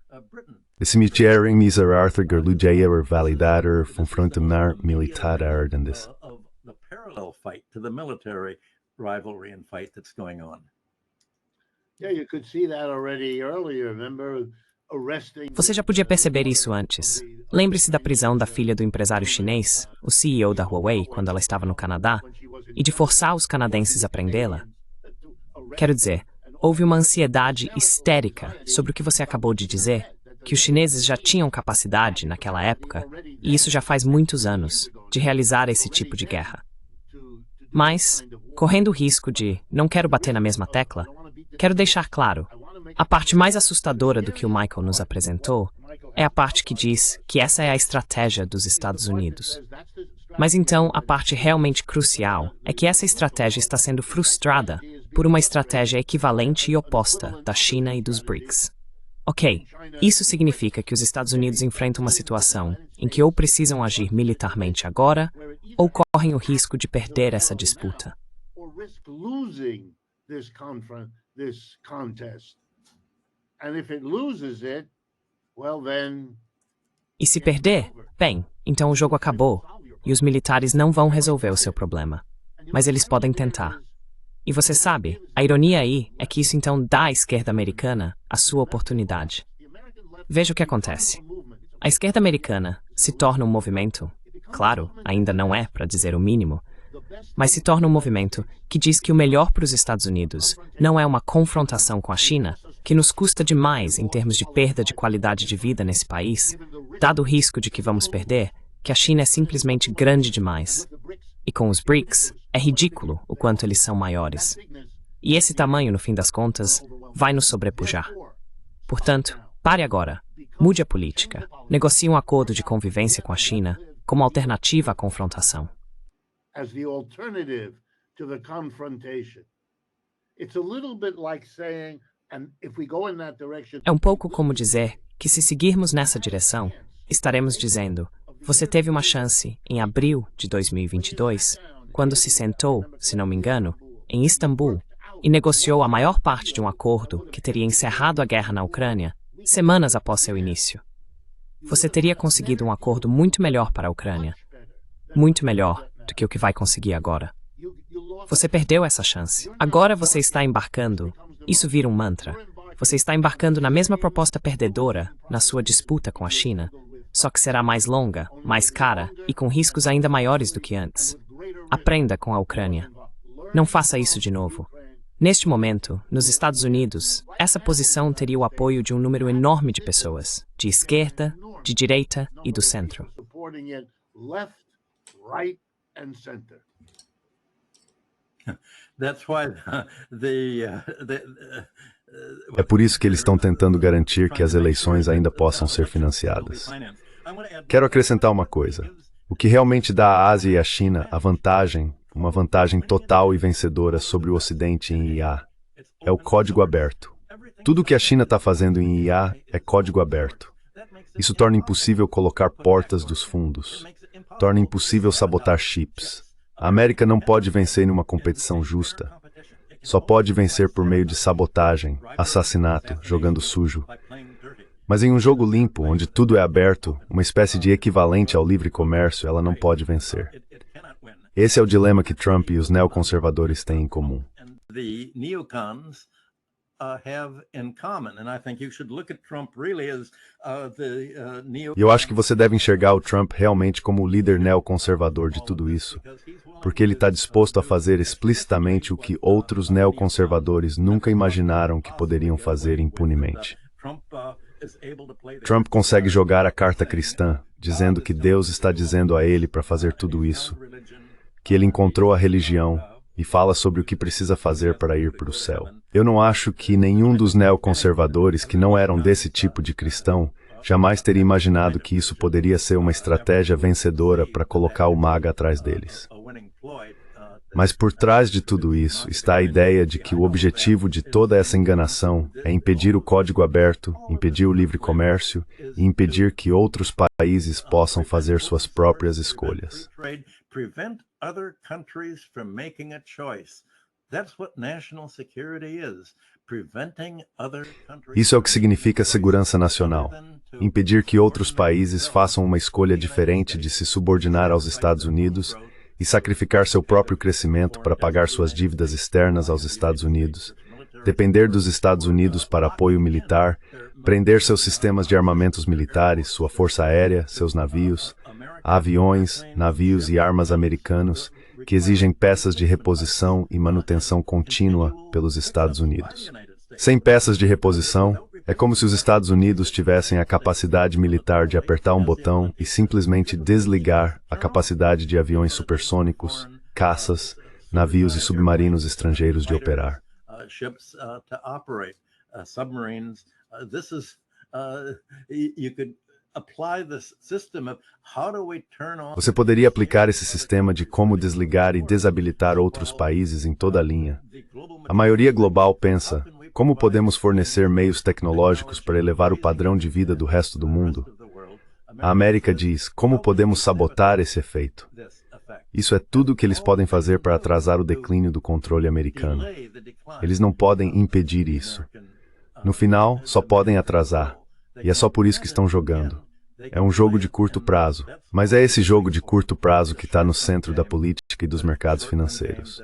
[SPEAKER 3] Esse cemitério em Arthur Gerlujayer validator von Frontenar militar ardendes.
[SPEAKER 2] Você já podia perceber isso antes. Lembre-se da prisão da filha do empresário chinês, o CEO da Huawei, quando ela estava no Canadá, e de forçar os canadenses a prendê-la. Quero dizer, houve uma ansiedade histérica sobre o que você acabou de dizer, que os chineses já tinham capacidade, naquela época, e isso já faz muitos anos, de realizar esse tipo de guerra. Mas, correndo o risco de não quero bater na mesma tecla, quero deixar claro, a parte mais assustadora do que o Michael nos apresentou é a parte que diz que essa é a estratégia dos Estados Unidos. Mas então, a parte realmente crucial é que essa estratégia está sendo frustrada por uma estratégia equivalente e oposta da China e dos BRICS. Ok, isso significa que os Estados Unidos enfrentam uma situação em que ou precisam agir militarmente agora, ou correm o risco de perder essa disputa. E se perder, bem, então o jogo acabou, e os militares não vão resolver o seu problema. Mas eles podem tentar. E você sabe, a ironia aí é que isso então dá à esquerda americana a sua oportunidade. Veja o que acontece. A esquerda americana se torna um movimento, claro, ainda não é, para dizer o mínimo, mas se torna um movimento que diz que o melhor para os Estados Unidos não é uma confrontação com a China, que nos custa demais em termos de perda de qualidade de vida nesse país, dado o risco de que vamos perder, que a China é simplesmente grande demais. E com os BRICS, é ridículo o quanto eles são maiores. E esse tamanho, no fim das contas, vai nos sobrepujar. Portanto, pare agora, mude a política, negocie um acordo de convivência com a China como alternativa à confrontação. É um pouco como dizer que se seguirmos nessa direção, estaremos dizendo: você teve uma chance em abril de 2022, quando se sentou, se não me engano, em Istambul e negociou a maior parte de um acordo que teria encerrado a guerra na Ucrânia semanas após seu início. Você teria conseguido um acordo muito melhor para a Ucrânia, muito melhor do que o que vai conseguir agora. Você perdeu essa chance. Agora você está embarcando, isso vira um mantra, você está embarcando na mesma proposta perdedora na sua disputa com a China, só que será mais longa, mais cara e com riscos ainda maiores do que antes. Aprenda com a Ucrânia. Não faça isso de novo. Neste momento, nos Estados Unidos, essa posição teria o apoio de um número enorme de pessoas, de esquerda, de direita e do centro.
[SPEAKER 3] É por isso que eles estão tentando garantir que as eleições ainda possam ser financiadas. Quero acrescentar uma coisa. O que realmente dá à Ásia e à China a vantagem, uma vantagem total e vencedora sobre o Ocidente em IA, é o código aberto. Tudo o que a China está fazendo em IA é código aberto. Isso torna impossível colocar portas dos fundos. Torna impossível sabotar chips. A América não pode vencer em uma competição justa. Só pode vencer por meio de sabotagem, assassinato, jogando sujo. Mas em um jogo limpo, onde tudo é aberto, uma espécie de equivalente ao livre comércio, ela não pode vencer. Esse é o dilema que Trump e os neoconservadores têm em comum. E eu acho que você deve enxergar o Trump realmente como o líder neoconservador de tudo isso, porque ele está disposto a fazer explicitamente o que outros neoconservadores nunca imaginaram que poderiam fazer impunemente. Trump consegue jogar a carta cristã, dizendo que Deus está dizendo a ele para fazer tudo isso, que ele encontrou a religião e fala sobre o que precisa fazer para ir para o céu. Eu não acho que nenhum dos neoconservadores que não eram desse tipo de cristão jamais teria imaginado que isso poderia ser uma estratégia vencedora para colocar o MAGA atrás deles. Mas por trás de tudo isso está a ideia de que o objetivo de toda essa enganação é impedir o código aberto, impedir o livre comércio e impedir que outros países possam fazer suas próprias escolhas.
[SPEAKER 4] prevent other countries from making a choice. That's what national security is. Preventing other countries.
[SPEAKER 3] Isso é o que significa segurança nacional. Impedir que outros países façam uma escolha diferente de se subordinar aos Estados Unidos e sacrificar seu próprio crescimento para pagar suas dívidas externas aos Estados Unidos, depender dos Estados Unidos para apoio militar, prender seus sistemas de armamentos militares, sua força aérea, seus navios, aviões, navios e armas americanos, que exigem peças de reposição e manutenção contínua pelos Estados Unidos. Sem peças de reposição, é como se os Estados Unidos tivessem a capacidade militar de apertar um botão e simplesmente desligar a capacidade de aviões supersônicos, caças, navios e submarinos estrangeiros de operar. Você poderia aplicar esse sistema de como desligar e desabilitar outros países em toda a linha. A maioria global pensa, como podemos fornecer meios tecnológicos para elevar o padrão de vida do resto do mundo? A América diz, como podemos sabotar esse efeito? Isso é tudo o que eles podem fazer para atrasar o declínio do controle americano. Eles não podem impedir isso. No final, só podem atrasar. E é só por isso que estão jogando. É um jogo de curto prazo, mas é esse jogo de curto prazo que está no centro da política e dos mercados financeiros.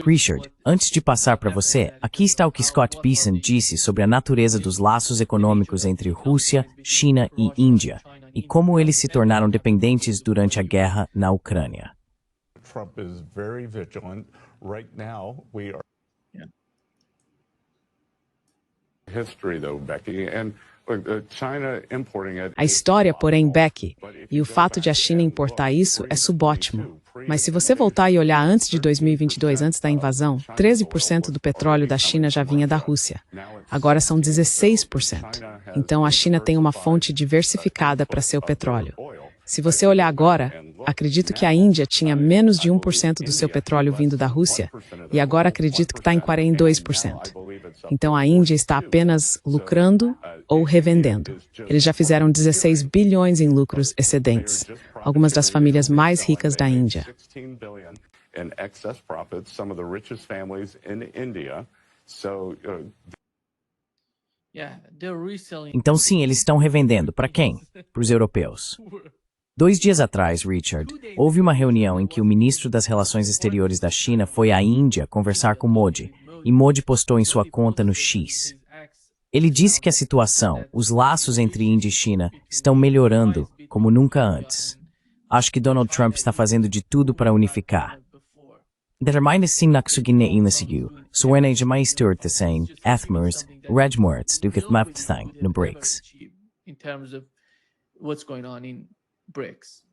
[SPEAKER 1] Richard, antes de passar para você, aqui está o que Scott Bessent disse sobre a natureza dos laços econômicos entre Rússia, China e Índia, e como eles se tornaram dependentes durante a guerra na Ucrânia.
[SPEAKER 6] Trump is very vigilant. Right now, we are. History, though, Becky, and China importing it.
[SPEAKER 7] A história, porém, Becky, e o fato de a China importar isso é subótimo. Mas se você voltar e olhar antes de 2022, antes da invasão, 13% do petróleo da China já vinha da Rússia. Agora são 16%. Então a China tem uma fonte diversificada para seu petróleo. Se você olhar agora, acredito que a Índia tinha menos de 1% do seu petróleo vindo da Rússia, e agora acredito que está em 42%. Então a Índia está apenas lucrando ou revendendo. Eles já fizeram 16 bilhões em lucros excedentes, algumas das famílias mais ricas da Índia.
[SPEAKER 1] Então sim, eles estão revendendo. Para quem? Para os europeus. 2 dias atrás, Richard, houve uma reunião em que o ministro das Relações Exteriores da China foi à Índia conversar com Modi, e Modi postou em sua conta no X. Ele disse que a situação, os laços entre Índia e China, estão melhorando como nunca antes. Acho que Donald Trump está fazendo de tudo para unificar. Determine sim naksugine inasigu, suene jamai stewart the same, athmers, regmorts, do get mapped thing, no breaks.
[SPEAKER 8] In terms of what's going on in BRICS.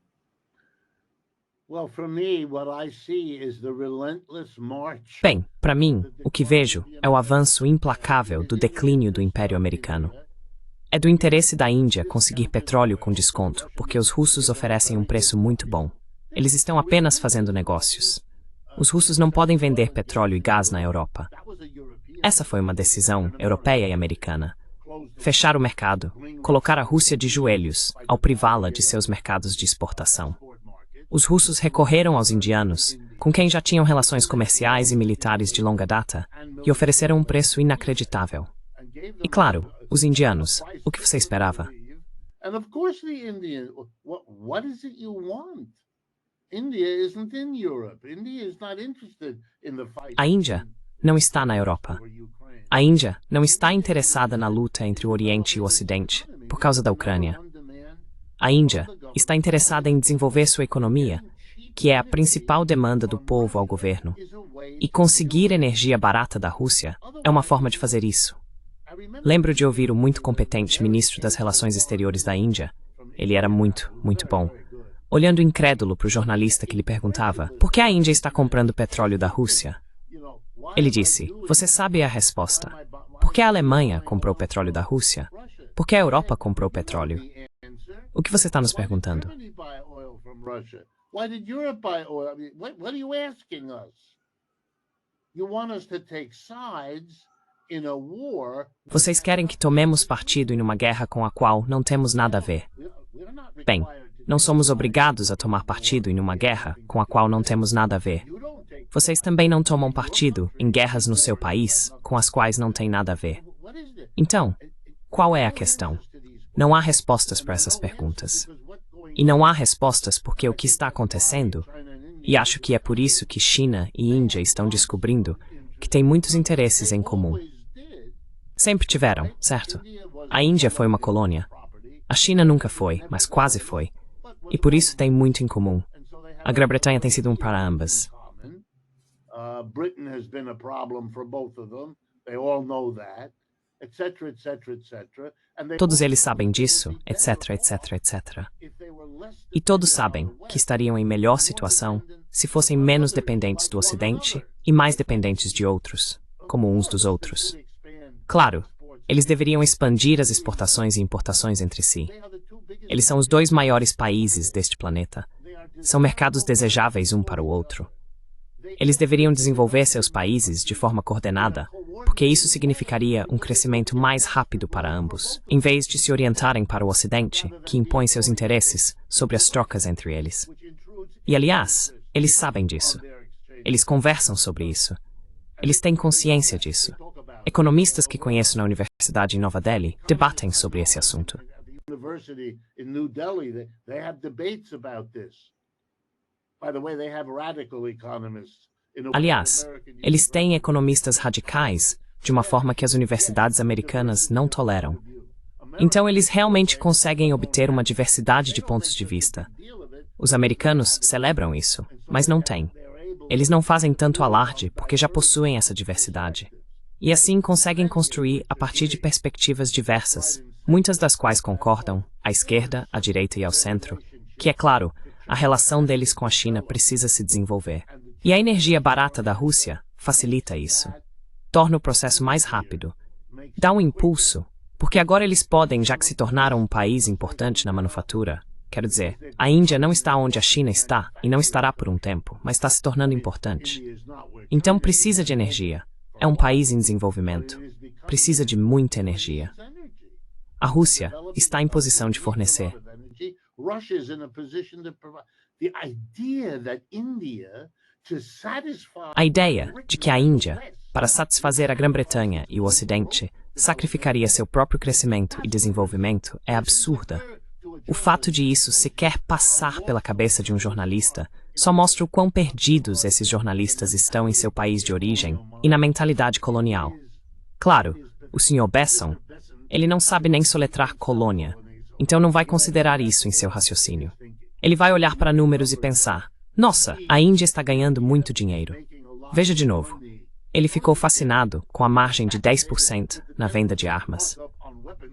[SPEAKER 2] Bem, para mim, o que vejo é o avanço implacável do declínio do Império Americano. É do interesse da Índia conseguir petróleo com desconto, porque os russos oferecem um preço muito bom. Eles estão apenas fazendo negócios. Os russos não podem vender petróleo e gás na Europa. Essa foi uma decisão europeia e americana. Fechar o mercado, colocar a Rússia de joelhos, ao privá-la de seus mercados de exportação. Os russos recorreram aos indianos, com quem já tinham relações comerciais e militares de longa data, e ofereceram um preço inacreditável. E claro, os indianos, o que você esperava? A Índia não está na Europa. A Índia não está interessada na luta entre o Oriente e o Ocidente, por causa da Ucrânia. A Índia está interessada em desenvolver sua economia, que é a principal demanda do povo ao governo. E conseguir energia barata da Rússia é uma forma de fazer isso. Lembro de ouvir o muito competente ministro das Relações Exteriores da Índia. Ele era muito, muito bom. Olhando incrédulo para o jornalista que lhe perguntava por que a Índia está comprando petróleo da Rússia. Ele disse, você sabe a resposta. Por que a Alemanha comprou petróleo da Rússia? Por que a Europa comprou petróleo? O que você está nos perguntando?
[SPEAKER 5] Why did Europe buy oil? What are you asking us? You want us to take sides in a war.
[SPEAKER 2] Vocês querem que tomemos partido em uma guerra com a qual não temos nada a ver.
[SPEAKER 5] We're not
[SPEAKER 2] Bem,
[SPEAKER 5] required to
[SPEAKER 2] não somos obrigados a tomar partido em uma guerra com a qual não temos nada a ver.
[SPEAKER 5] You don't take.
[SPEAKER 2] Vocês também não tomam partido em guerras no seu país com as quais não tem nada a ver.
[SPEAKER 5] What is this?
[SPEAKER 2] Então, qual é a questão? Não há respostas para essas perguntas. E não há respostas porque o que está acontecendo, e acho que é por isso que China e Índia estão descobrindo que têm muitos interesses em comum. Sempre tiveram, certo? A Índia foi uma colônia. A China nunca foi, mas quase foi. E por isso tem muito em comum. A Grã-Bretanha tem sido para ambas.
[SPEAKER 5] Britain has been a problem for both of them. They all know that, etc., etc., etc.
[SPEAKER 2] Todos eles sabem disso, etc., etc., etc. E todos sabem que estariam em melhor situação se fossem menos dependentes do Ocidente e mais dependentes de outros, como uns dos outros. Claro, eles deveriam expandir as exportações e importações entre si. Eles são os dois maiores países deste planeta. São mercados desejáveis um para o outro. Eles deveriam desenvolver seus países de forma coordenada, porque isso significaria um crescimento mais rápido para ambos, em vez de se orientarem para o Ocidente, que impõe seus interesses sobre as trocas entre eles. E, aliás, eles sabem disso. Eles conversam sobre isso. Eles têm consciência disso. Economistas que conheço na Universidade em Nova Delhi debatem sobre esse assunto.
[SPEAKER 5] University in New Delhi, they have debates about this. By the way, they have radical economists.
[SPEAKER 2] Aliás, eles têm economistas radicais de uma forma que as universidades americanas não toleram. Então eles realmente conseguem obter uma diversidade de pontos de vista. Os americanos celebram isso, mas não têm. Eles não fazem tanto alarde porque já possuem essa diversidade. E assim conseguem construir a partir de perspectivas diversas, muitas das quais concordam, à esquerda, à direita e ao centro, que, é claro, a relação deles com a China precisa se desenvolver. E a energia barata da Rússia facilita isso. Torna o processo mais rápido. Dá um impulso, porque agora eles podem, já que se tornaram um país importante na manufatura. Quero dizer, a Índia não está onde a China está e não estará por um tempo, mas está se tornando importante. Então precisa de energia. É um país em desenvolvimento. Precisa de muita energia. A Rússia está em posição de fornecer. A ideia de que a Índia, para satisfazer a Grã-Bretanha e o Ocidente, sacrificaria seu próprio crescimento e desenvolvimento é absurda. O fato de isso sequer passar pela cabeça de um jornalista só mostra o quão perdidos esses jornalistas estão em seu país de origem e na mentalidade colonial. Claro, o Sr. Besson, ele não sabe nem soletrar colônia, então não vai considerar isso em seu raciocínio. Ele vai olhar para números e pensar: nossa, a Índia está ganhando muito dinheiro. Veja de novo. Ele ficou fascinado com a margem de 10% na venda de armas.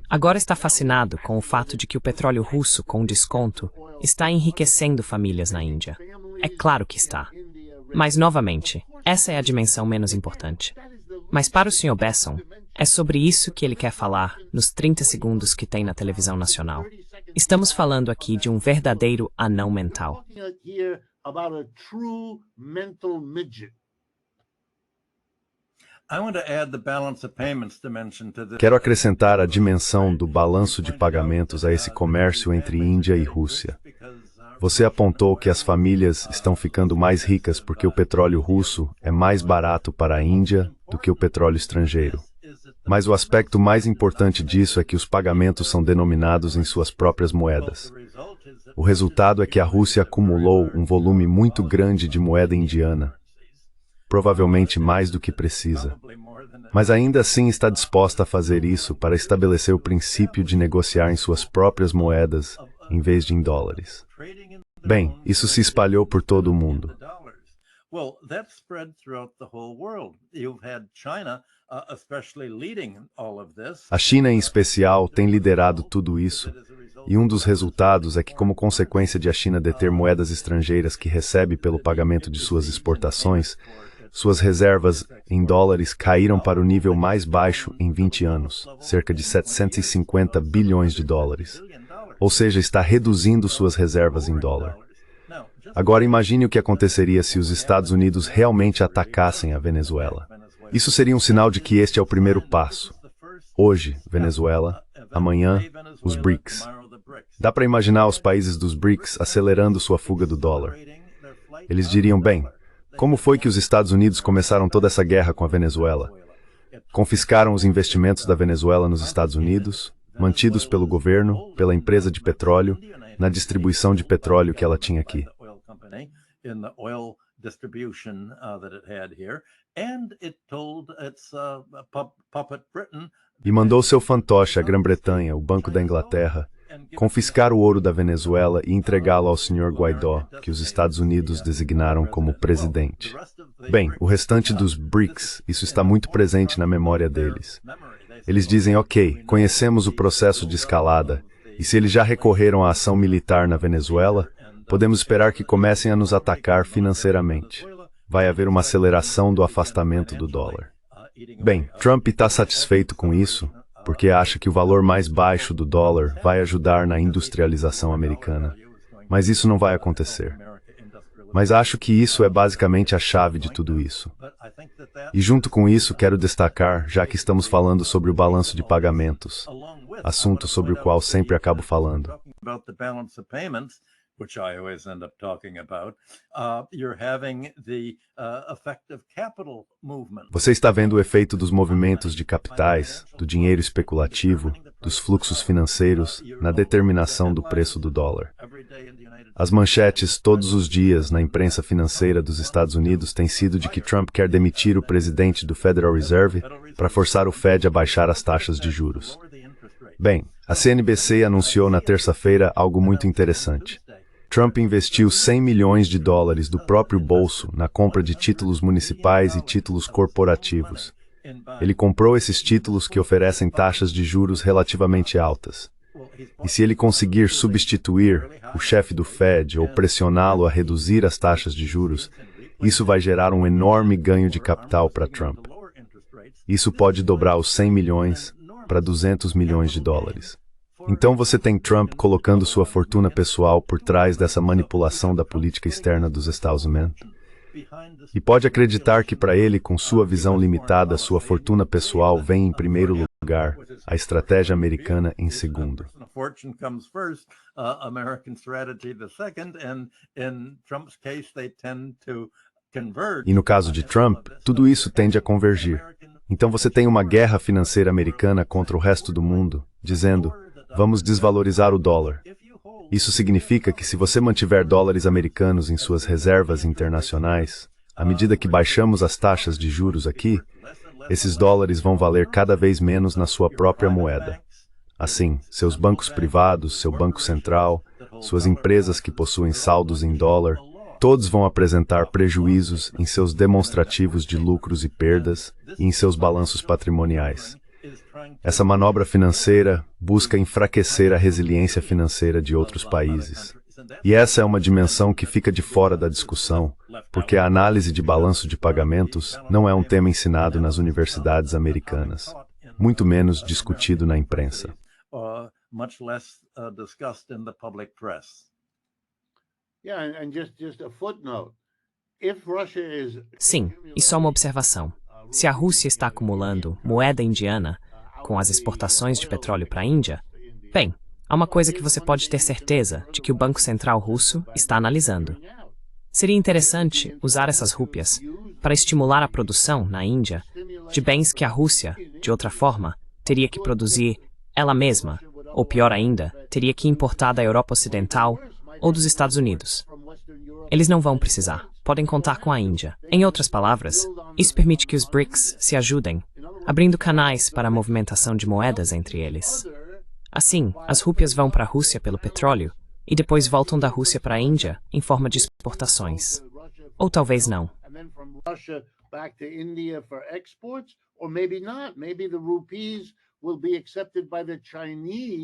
[SPEAKER 2] Agora está fascinado com o fato de que o petróleo russo com desconto está enriquecendo famílias na Índia. É claro que está. Mas, novamente, essa é a dimensão menos importante. Mas para o Sr. Besson, é sobre isso que ele quer falar nos 30 segundos que tem na televisão nacional. Estamos falando aqui de um verdadeiro anão mental.
[SPEAKER 3] Quero acrescentar a dimensão do balanço de pagamentos a esse comércio entre Índia e Rússia. Você apontou que as famílias estão ficando mais ricas porque o petróleo russo é mais barato para a Índia do que o petróleo estrangeiro. Mas o aspecto mais importante disso é que os pagamentos são denominados em suas próprias moedas. O resultado é que a Rússia acumulou um volume muito grande de moeda indiana, provavelmente mais do que precisa. Mas ainda assim está disposta a fazer isso para estabelecer o princípio de negociar em suas próprias moedas em vez de em dólares. Bem, isso se espalhou por todo o mundo. A China, em especial, tem liderado tudo isso, e um dos resultados é que, como consequência de a China deter moedas estrangeiras que recebe pelo pagamento de suas exportações, suas reservas em dólares caíram para o nível mais baixo em 20 anos, cerca de 750 bilhões de dólares. Ou seja, está reduzindo suas reservas em dólar. Agora imagine o que aconteceria se os Estados Unidos realmente atacassem a Venezuela. Isso seria um sinal de que este é o primeiro passo. Hoje, Venezuela, amanhã, os BRICS. Dá para imaginar os países dos BRICS acelerando sua fuga do dólar. Eles diriam, bem, como foi que os Estados Unidos começaram toda essa guerra com a Venezuela? Confiscaram os investimentos da Venezuela nos Estados Unidos, mantidos pelo governo, pela empresa de petróleo, na distribuição de petróleo que ela tinha aqui. E mandou seu fantoche, a Grã-Bretanha, o Banco da Inglaterra, confiscar o ouro da Venezuela e entregá-lo ao Sr. Guaidó, que os Estados Unidos designaram como presidente. Bem, o restante dos BRICS, isso está muito presente na memória deles. Eles dizem, ok, conhecemos o processo de escalada, e se eles já recorreram à ação militar na Venezuela, podemos esperar que comecem a nos atacar financeiramente. Vai haver uma aceleração do afastamento do dólar. Bem, Trump está satisfeito com isso, porque acha que o valor mais baixo do dólar vai ajudar na industrialização americana. Mas isso não vai acontecer. Mas acho que isso é basicamente a chave de tudo isso. E junto com isso, quero destacar, já que estamos falando sobre o balanço de pagamentos, assunto sobre o qual sempre acabo falando.
[SPEAKER 4] Which I always end up talking about, you're having the effect of capital movement.
[SPEAKER 3] Você está vendo o efeito dos movimentos de capitais, do dinheiro especulativo, dos fluxos financeiros, na determinação do preço do dólar. As manchetes todos os dias na imprensa financeira dos Estados Unidos têm sido de que Trump quer demitir o presidente do Federal Reserve para forçar o Fed a baixar as taxas de juros. Bem, a CNBC anunciou na terça-feira algo muito interessante. Trump investiu 100 milhões de dólares do próprio bolso na compra de títulos municipais e títulos corporativos. Ele comprou esses títulos que oferecem taxas de juros relativamente altas. E se ele conseguir substituir o chefe do Fed ou pressioná-lo a reduzir as taxas de juros, isso vai gerar um enorme ganho de capital para Trump. Isso pode dobrar os 100 milhões para 200 milhões de dólares. Então você tem Trump colocando sua fortuna pessoal por trás dessa manipulação da política externa dos Estados Unidos. E pode acreditar que para ele, com sua visão limitada, sua fortuna pessoal vem em primeiro lugar, a estratégia americana em segundo. E no caso de Trump, tudo isso tende a convergir. Então você tem uma guerra financeira americana contra o resto do mundo, dizendo, vamos desvalorizar o dólar. Isso significa que se você mantiver dólares americanos em suas reservas internacionais, à medida que baixamos as taxas de juros aqui, esses dólares vão valer cada vez menos na sua própria moeda. Assim, seus bancos privados, seu banco central, suas empresas que possuem saldos em dólar, todos vão apresentar prejuízos em seus demonstrativos de lucros e perdas e em seus balanços patrimoniais. Essa manobra financeira busca enfraquecer a resiliência financeira de outros países. E essa é uma dimensão que fica de fora da discussão, porque a análise de balanço de pagamentos não é um tema ensinado nas universidades americanas, muito menos discutido na imprensa.
[SPEAKER 2] Sim, e só uma observação. Se a Rússia está acumulando moeda indiana com as exportações de petróleo para a Índia, bem, há uma coisa que você pode ter certeza de que o Banco Central russo está analisando. Seria interessante usar essas rúpias para estimular a produção na Índia de bens que a Rússia, de outra forma, teria que produzir ela mesma, ou pior ainda, teria que importar da Europa Ocidental ou dos Estados Unidos. Eles não vão precisar, podem contar com a Índia. Em outras palavras, isso permite que os BRICS se ajudem, abrindo canais para a movimentação de moedas entre eles. Assim, as rúpias vão para a Rússia pelo petróleo e depois voltam da Rússia para a Índia em forma de exportações. Ou talvez não.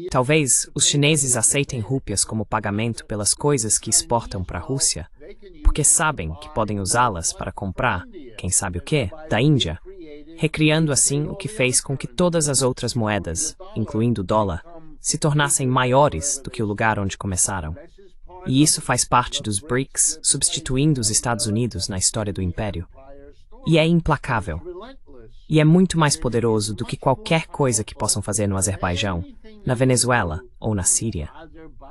[SPEAKER 2] Talvez os chineses aceitem rúpias como pagamento pelas coisas que exportam para a Rússia, porque sabem que podem usá-las para comprar, quem sabe o que, da Índia, recriando assim o que fez com que todas as outras moedas, incluindo o dólar, se tornassem maiores do que o lugar onde começaram. E isso faz parte dos BRICS, substituindo os Estados Unidos na história do Império. E é implacável. E é muito mais poderoso do que qualquer coisa que possam fazer no Azerbaijão, na Venezuela ou na Síria.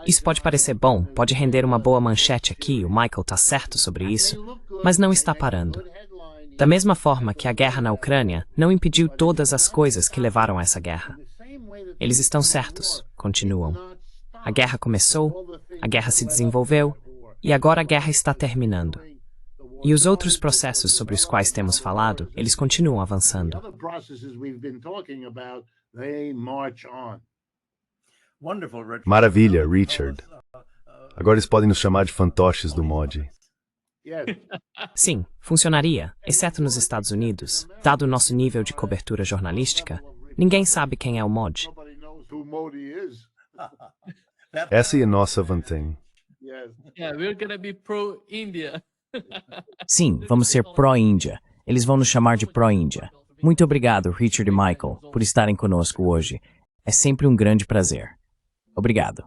[SPEAKER 2] Isso pode parecer bom, pode render uma boa manchete aqui, o Michael está certo sobre isso, mas não está parando. Da mesma forma que a guerra na Ucrânia não impediu todas as coisas que levaram a essa guerra. Eles estão certos, continuam. A guerra começou, a guerra se desenvolveu, e agora a guerra está terminando. E os outros processos sobre os quais temos falado, eles continuam avançando.
[SPEAKER 3] Maravilha, Richard. Agora eles podem nos chamar de fantoches do mod.
[SPEAKER 2] Sim, funcionaria, exceto nos Estados Unidos. Dado o nosso nível de cobertura jornalística, ninguém sabe quem é o mod.
[SPEAKER 3] Essa é a nossa vantagem.
[SPEAKER 8] Yeah, we're gonna be pro-India.
[SPEAKER 1] Sim, vamos ser pró-Índia. Eles vão nos chamar de pró-Índia. Muito obrigado, Richard e Michael, por estarem conosco hoje. É sempre um grande prazer. Obrigado.